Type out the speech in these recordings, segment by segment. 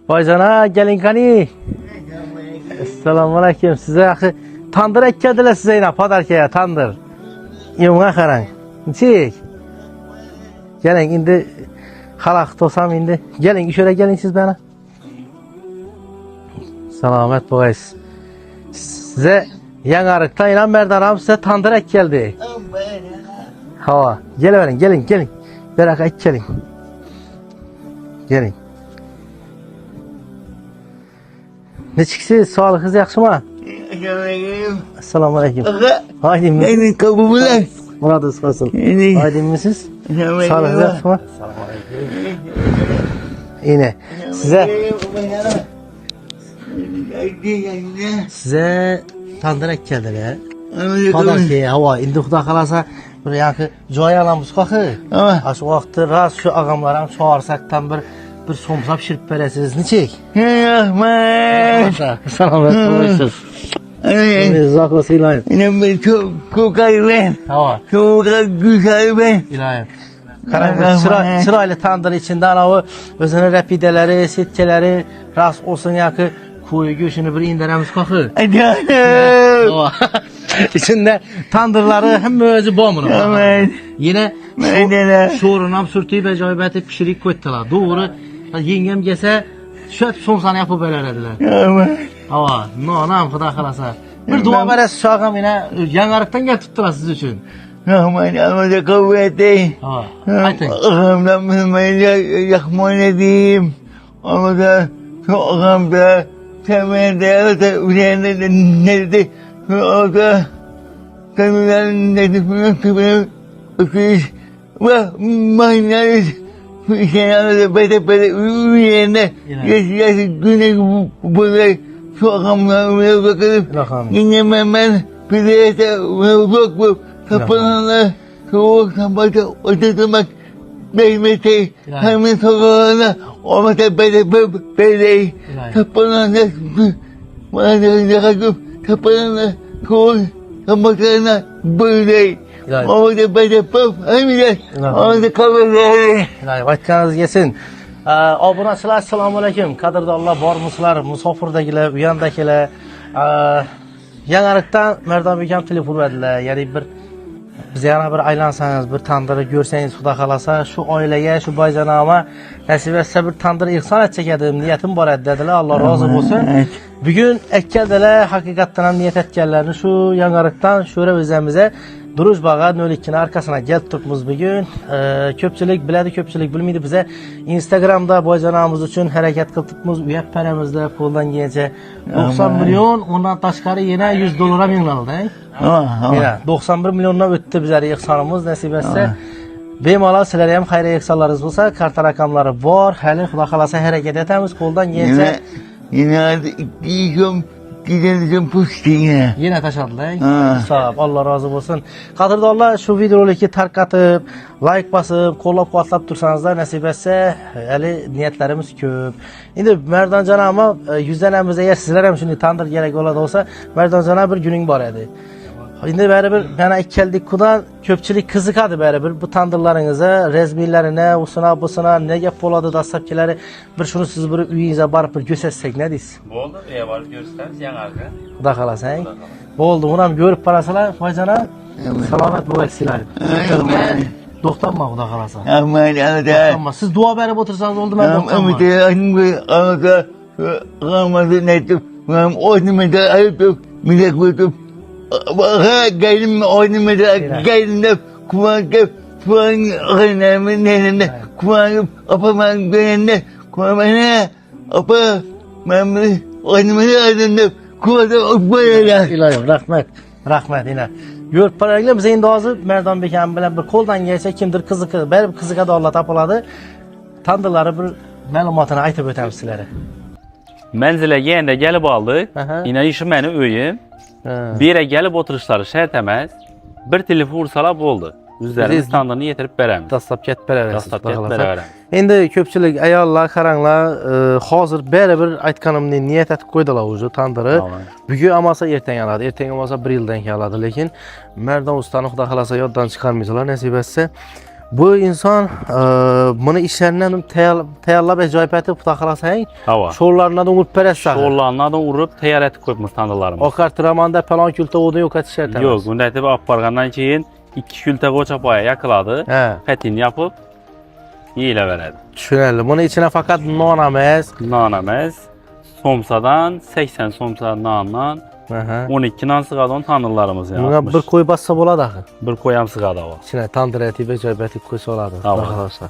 Vaycana gelin kani. Assalamu alaikum. Size yaxshi tandır ekkediler size yine padarkaya tandır. Yumğa qarang. Nechik? Gelin indi xalaq tosam indi. Gelin şöyle gelin siz bana. Selamet boğayız. Size Yangarık'tan inan Merdanam size tandır ek geldi. Hava. Gelin gelin. Berak ek gelin. Gelin. Ne çıksınız? Sağlığınız yaxşı mı? Assalamu alaikum. Haydi mi? Senin kabulüler. Muradınız olsun. Haydi misiniz? Sağlığınız yaxşı mı? Yine size tandır ek geldiler. Padar ki hava indi xuda qalasa bir yaxı joy alamiz qaxı. Aşı vaqtda ras şu ağamlaram çağırsakdan bir somsa pişirib berəsiniz. Nechik? Rahmat. Selamet olasiz. Zakla silayım. Yine çok ayıben. Hava. Çok güzel ben. İlayim. Sırayla tandır içinde ana özünün repideleri, sitkeleri ras olsun yakı kuyu göğsünü bir indiremiz qaxı. Canım. İçinde tandırları hem özü bomunu. Evet. Yine şorunam sürtüyüp ecayibeti pişirik koydular. Doğru. Yengem gelse şöp somsanı yapıp ölerediler. Evet. Hava. Nam xuda qalasa. Bir dua veresiz şağım yine Yangarık'tan gel tuttular siz için. Rahmat Ahmet'e kuvveti. Hava. Aytın. Ağamdan bilmeyle yakman edeyim. Ama da şu ağamda temelde de üzerinde de nerede şu ağda temelen nedifini kıvırıp öküş ve manyalı şu işenlerde bete üzerinde yaş güne böyle şu ağamdan öyle bakılıp yine ben bilete yok bu kapılarla soğuk sabahta oturtmak Mehmet'e hemen sokağına olmasa böyle kapılarla bana kalkıp kapılarla soğuk sabahlarına böyle olmasa böyle hemen olmasa kapılarla İlahi vaktiniz gelsin. Obunachilar assalomu alaykum. Qadrdonlar bormisizlar? Musofirdagilar, u yandagilar. Yangarıkdan Merdon bekam telefon berdilar. Ya'ni bir biz yana bir aylansangiz, bir tandırı görsangiz, xudo xolasa shu oilaga, shu boyjanoma nasib etsa bir tandır ihson etsak edim, niyetim bor edi dedilar. Alloh rozi bo'lsin. Bugun ekkeldilar, haqiqatdan ham niyat etganlarni shu Yangarıkdan sho'ra o'zimize Durujbağa 02'nin arkasına gelip turibmiz bugün. Köpçülük biladi, köpçülük bilmeydi bize. Instagram'da boycanağımız için hareket kıltıpmiz. Üyep paramızda puldan giyince 90 milyon, ondan taşkarı yine 100 dolara minlanıldı. Yine 91 milyonuna öttü bizleri ihsanımız nasip etse. Bemalal sizlere hem hayra ihsanlarınız olsa, karta rakamları var. Hali xuda xolasa hareket etemiz, koldan giyince. Yine 2 gün gidelim puştine. Yine taşadılar. Sağ ol. Allah razı olsun. Qadrdonlar şu videolarını tarqatib, like basıp, qo'llab-quvvatlab tursanızlar nasip etse, hali niyetlerimiz köp. Endi Merdonjanama yüzlanamiz eğer sizler ham shuni tandir kerak bo'ladi olsa, Merdonjana bir günün bor edi. Endi baribir mana ikkeldik kudan ko'pchilik qiziqadi baribir bu tandırlarınıza, rezmiylarine, usuna busuna ne gap bo'ladi dastlabkilari bir shuni siz bir uyingizga borib bir ko'rsatsak ne deysiz? Bo'ldi, borib ko'rsatamiz Yangarga. Xudo xolasang. Bo'ldi, uni ham ko'rib qarasalar, foydana. Salomat bo'lasizlar. To'xtanma xudo xolasa. Rahmat To'xtanma. Siz duo berib o'tirsangiz bo'ldi, men to'xtanma. Rahmat netib, men o'zimda aytib, millet o'tib geldim oynamada geldim kumanıp kumanıp nenende kumanıp apamın benende kumanıp apa memri oynamada adında kumanıp böyle İlahi rahmet yine. Yurt parayla bize indi hozir Merdon bekam bilan bir qo'ldan kelsa kimdir qiziqib, baribir qiziqadi Alloh topiladi. Tandırlari bir ma'lumotini aytib o'tamiz sizlarga. Manzilaga endi kelib oldik. Yine işim meni uyim. Bir yere gelip oturuşları şart emas. Bir telefon ursalar bo'ldi. O'zlarining standartini yetirib beramiz. Dastlab ketib beramiz. Dastlab ketib beramiz. Endi ko'pchilik ayollar, qaranglar, hozir baribir aytganimni niyat etib qo'ydilar o'zi tandiri. Bugun olmasa ertaga oladi, ertaga olmasa bir yildan keyin oladi, lekin Merdon ustani xudo xolasa yoddan chiqarmaysizlar nasib etsa. Bu insan bunu işlerinden tayarlab ajoyib etib puta qalasang, Hava. şo'rlarına da umup berəsən. Şoğullarına da uğrup teyar etib koymuş tandırlarımız. O kartramanda falan kültə odun yok etişər. Yok, bunda etib aparğandan keyin 2 kültə qoçapaya yakıladı. Hə, Pətini yapıp yeyilə verədi. düşünərli. Bunun içine fakat non əməz. Nanaməz somsadan 80 somsa nandan Aha. 12 nan sığadı onun tandırlarımız yani. Buna 60. bir koy bassa boladı axı. Bir koyam sığadı o. İçine tandır eti və ajoyib etib koysa oladı. Tamam. Arkadaşlar.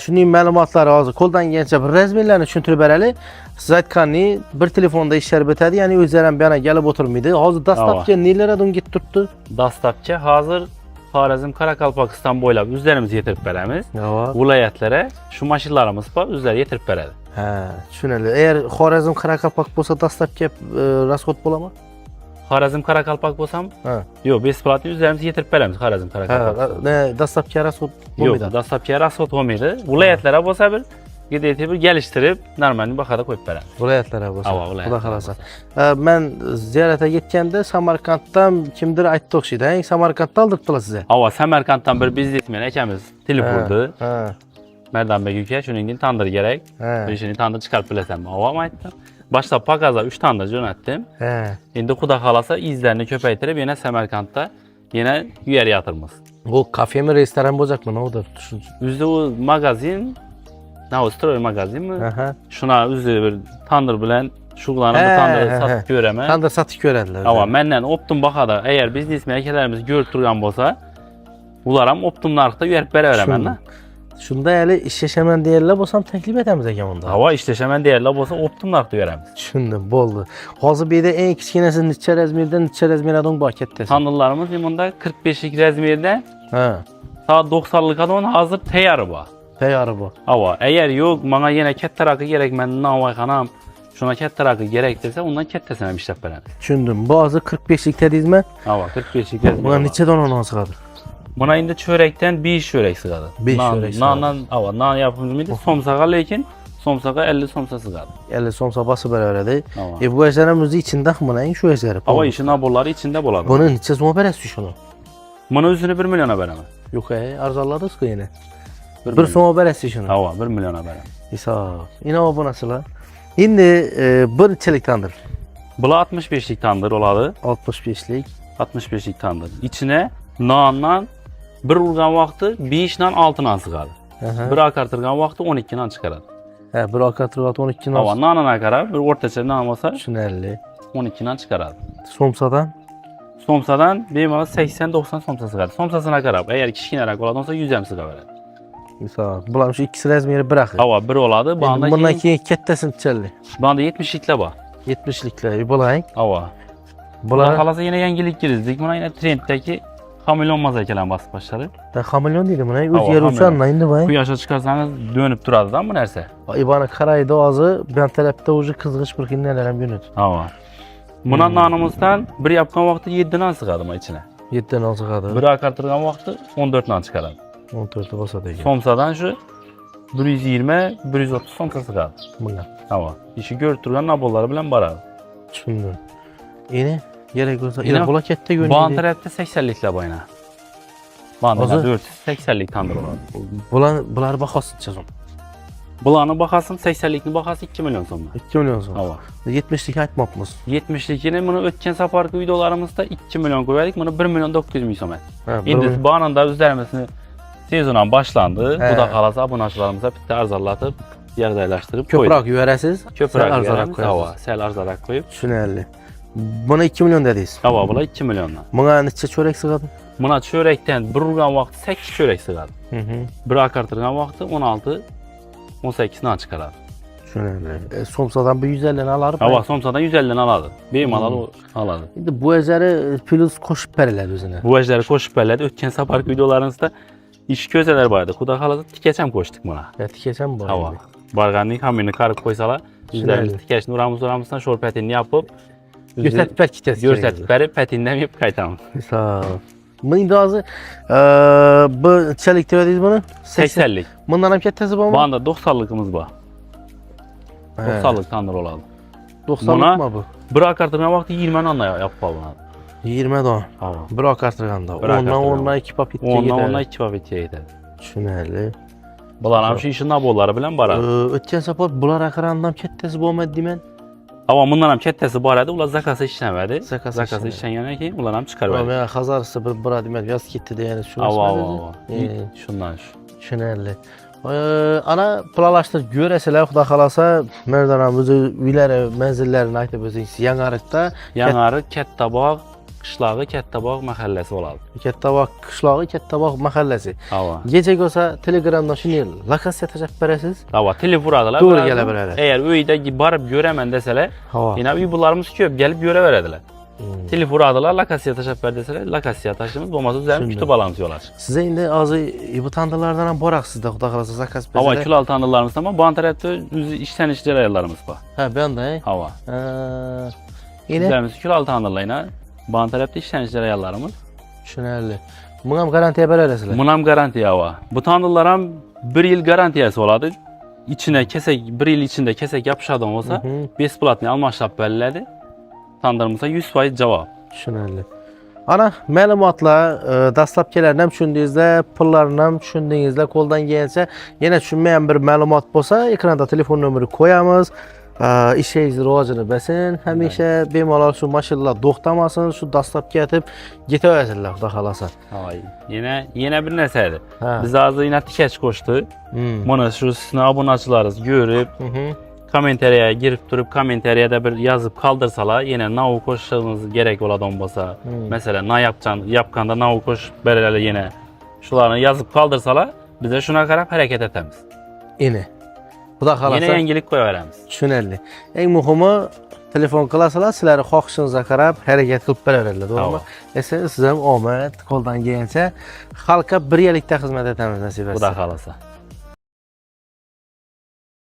Şunun məlumatları hazır. Koldan gəncə bir rəzmirlərini düşündürüb bərəli. Siz aytqanni bir telefonda işlər bitədi. Yəni özlərəm bir yana gəlib oturmaydı. Hazır dastlabki nelərə dön git tutdu? Dastlabki hazır Xarəzm, Karakalpakistan boylab üzlərimizi yetirib bərəmiz. Yava. Vilayətlere şu maşinlarımız var, üzləri yetirib bərədi. Hə, düşünəli. Əgər Xorazm Karakalpak bolsa dastlabki rasxod bolama? Xarəzm, Karakalpak bolsam, Hə. yox, besplatlı üzlərimizi yetirib bərəmiz Xarəzm, Hə, Karakalpak. nə dastlabki rasxod Yox, bolmaydı. dastlabki rasxod olmaydı. Vilayətlere bolsa bir gedib bir gəlişdirib normalni baxada qoyub bərəmiz. Vilayətlərə bolsa. Hava, vilayətlərə Xuda xalasa. Mən ziyarətə getgəndə Samarqanddan kimdir aytdı oxşaydı. Samarqandda aldırdılar sizə. Ava Səmərqanddan bir biznesmen əkəmiz telefondu. Hə. Mərdan bəy Gülkə şunun tandır gərək. Hə. Bir işini tandır çıxarıb biləsən. Avam aytdım. Başda paqaza 3 tandır yönətdim. Hə. İndi Xuda xalasa izlərini köpəytirib yenə Səmərqandda yenə yüyər yatırmız. O kafe mi, restoran olacak mı? Ne odur? Düşünce. Üzdə o mağazin, nə o stroy mağazin mi? Aha. Şuna üzü bir tandır bilən şuğlanı Hə, bu tandırı hə, satıb görəmə. Tandır satış görədilər. Amma məndən optum baxada, əgər biznes mərkəzlərimiz görüb durğan bolsa, bunlaram optum narxda yüyərib bərə verəmən. Şunda əli iş yaşaman deyirlər, bolsam təklif etəmiz əgər onda. Hava işləşəmən deyərlər bolsa optum narxda verəmiz. Düşündüm, boldu. Hazır bir də ən kiçikinəsi neçə rəzmirdən neçə rəzmirdən bakətdəsin. Tandırlarımız imunda 45'lik rəzmirdə Hə. ta 90'lık adamın hazır teyarı var. Təyarı bu. Ava, əgər yox, mənə yenə kət təraqı gərək, mən navay xanam, şuna kət təraqı gərəkdirsə, ondan kətdəsənəm işləb verəm. Düşündüm. Bazı 45'lik tədizmə. Ava, 45'lik rəzmir Buna var. neçə dona non sığadır? Buna indi çörəkdən 5 çörək sığadı. 5 çörək sığadı. Nandan, ava, nan yapımcımıydı, somsağa lekin, somsağa 50 somsa sığadı. 50 somsa bası bərabərdir. Ava. Bu əzərəm özü içində buna en şu əzəri. Ava işin abolları içində boladı. Bunun neçə soma bərəsi şunu? Buna üzünü 1 milyona verəm. Yox, arzaladı sıxı yenə. Bir soma bərəsi şunu. Ava, 1 milyona verəm. İsa. İnə o bu nasıla? İndi bir çelik tandır. Bula 65'lik tandır oladı. 65'lik. 65'lik tandır. İçine nandan bir urgan vaxtı 5 nan 6 nan sığadı. Aha. Bir akartırgan vaxtı 12 nan çıxaradı. Hə, bir akatırvat 12 Ama nas. nanana kadar bir ortaça nan olsa 350. 12 nan çıxaradı. Somsadan Somsadan benim ala 80-90 somsa sığadı. Somsasına kadar eğer kişikinərək oladınsa 100 əm sığa verədi. misal. Bular şu ikisi rəzmiri bıraxır. Hava bir oladı. Bundan ki kətdəsin çəlli. Banda 70'liklə var. 70'liklər. Bulayın. Hava. Bular Buna kalasa yine yengilik girizdik. Buna yine trenddeki kamilyon mazaykeler basıp başladı. da kamilyon deyildi buna. Öz Hava, yeri kamilyon. uçanla indi Bu bay. yaşa çıkarsanız dönüp duradı da bu nerse. İbana karaydı ağzı. Ben tərəfdə ucu kızgış bir kinlərəm günüdür. Hava. Buna nanımızdan bir yapkan vakti 7 nan sıkadım içine. 7'dən azı qadı. Bir akartırgan vakti 14 nan çıkardı. 14 olsa deyil. Somsadan şu 120-130 somsa sıkadı. Buna. Hava. İşi görüp durgan nabolları bilen baradı. Düşündüm. Yine gerek olsa. Yine Yine bula kətdə Bu gönüldü. tarafta 80'likle bayına. Banda Azı? 480'lik tandır olan. Bunlar baxasın çözüm. Bulanı bakasın 80'likini bakasın 2 milyon sonra. 2 milyon sonra. Hava. 70'lik aytmapmız. 70'likini bunu ötken saparkı videolarımızda 2 milyon koyardık. Bunu 1 milyon 900 milyon somet. Hə, İndi bağının da üzermesini sezondan başlandı. He. Bu da kalasa abunacılarımıza bitti arzalatıb, yağdaylaştırıb koyduk. Köprak yüyərəsiz. Köprak arzarak yerimiz, hava, koyarsınız. sel arzarak koyup. Düşünərli. Buna 2 milyon dediniz. Hava bula 2 milyondan. Buna neçə çörək sığadı? Buna çörekten bir urgan vakti 8 çörek sığadı. Hı hı. Bir akartırgan vakti 16-18'den çıkardı. Düşünərli. Somsadan bir 150'ni alarım. Hava somsadan 150'den aladı. Benim alalı aladı. İndi bu əzəri plus koşub bərələr özünə. Bu ejleri koşup bellədi. Ötken saparkı videolarınızda iş közeler vardı. Kuda kalası tikeçem koştuk buna. Tikəsən bu. Hava. Barğanın hamini karıp koysala, üzerimiz tikeçini uramızdan şor pətinini yapıp Göstərib bər kitəsi. gösterip verip pətindən yiyip kaytamız. Sağ. Bu indi azı bu çəlik deyədiz bunu? 80'lik. Bundan hem kətəsi bu Bu mu? anda 90'lığımız var. 90'lık tandır oladı. 90'lık Buna- mı bu? Bir akartırma vakti 20 anla yapıp alınadı. 20 don. Hava. Bir okartırganda. Bir okartırganda. 10'dan 2 papetga Ondan 2 papetga yetadi. Tushunarli. Bular ham shu ishni nabollari bilan boradi. O'tgan safar bular aqrandan kattasi bo'lmadi deyman. Havo bundan ham kattasi bor edi, ular zakasi ishlamadi. Zakasi Zakasi ishlagandan keyin ular ham chiqarib berdi. Men hazarisi bir boradi deyman, yoz ketdi degani shu. Havo. Shundan shu. Tushunarli. Ana planlashtirib ko'rasizlar, xudo xolasa, Merdan ham o'zi uylari, manzillarini aytib o'zingiz Yangiariqda, Yangiariq Kattabog' qishlog'i Kattabog' mahallasi bo'ladi. Kattabog' qishlog'i, Kattabog' mahallasi. Havo. Kecha bo'lsa Telegramdan shuni lokatsiya tashab berasiz. Havo, telefon uradilar. To'g'ri kelib beradi. Agar uyda borib ko'raman desalar, yana uy bularimiz ko'p, kelib ko'raveradilar. Telefon uradilar, lokatsiya tashab ber desalar, lokatsiya tashimiz, bo'lmasa o'zimiz kutib olamiz yo'llar. Siz endi hozir bu tandirlardan ham boraqsizda, xudo xolasa zakaz bersa. Havo, kulal tandirlarimiz ham bor, tarafda o'zi ishlanish jarayonlarimiz bor. Ha, bu yoqda. Havo. Yine Bizlarimiz kulal tandirlayna, bu tarafda ishlanish jarayonlarimiz. tushunarli. Bunga ham garantiya berasizlar. Buni ham garantiya bor. Bu tandirlar ham 1 yil garantiyasi bo'ladi. İçine kesak, 1 yil ichida kesak yopishadigan bo'lsa, besplatni almashtirib beriladi. Tandirimiz 100% javob. Tushunarli. Ana ma'lumotlar dastlabkilarni ham tushundingizlar, pullarni ham tushundingizlar, qo'ldan kelsa, yana tushunmagan bir ma'lumot bo'lsa, ekranda telefon nomeri qo'yamiz. İşingiz rivojini bersin, hamisha bemalol shu mashinalar to'xtamasin, shu dastlabki etib ketaversinlar, xudo xolasa. Hay, yana bir narsa edi. Biz hozir yana tikash qo'shdi. Mana shu sizni obunachilaringiz ko'rib, kommentariyaga girib turib, kommentariyada bir yozib qoldirsalar, yana nav qo'shishimiz kerak bo'ladigan bo'lsa, masalan, yapganda nav qo'shib beradilar yana. Shularni yozib qoldirsalar, biz shuna qarab harakat etamiz. Ini. Xudo xolasa. Yana yangilik qo'yaveramiz. Tushunarli. Eng muhimi telefon qilasizlar, sizlarning xohishingizga qarab harakat qilib beradilar, to'g'rimi? Siz ham omad qo'ldan kelgancha xalqqa birgalikda xizmat etamiz nasib etsa. Xudo xolasa.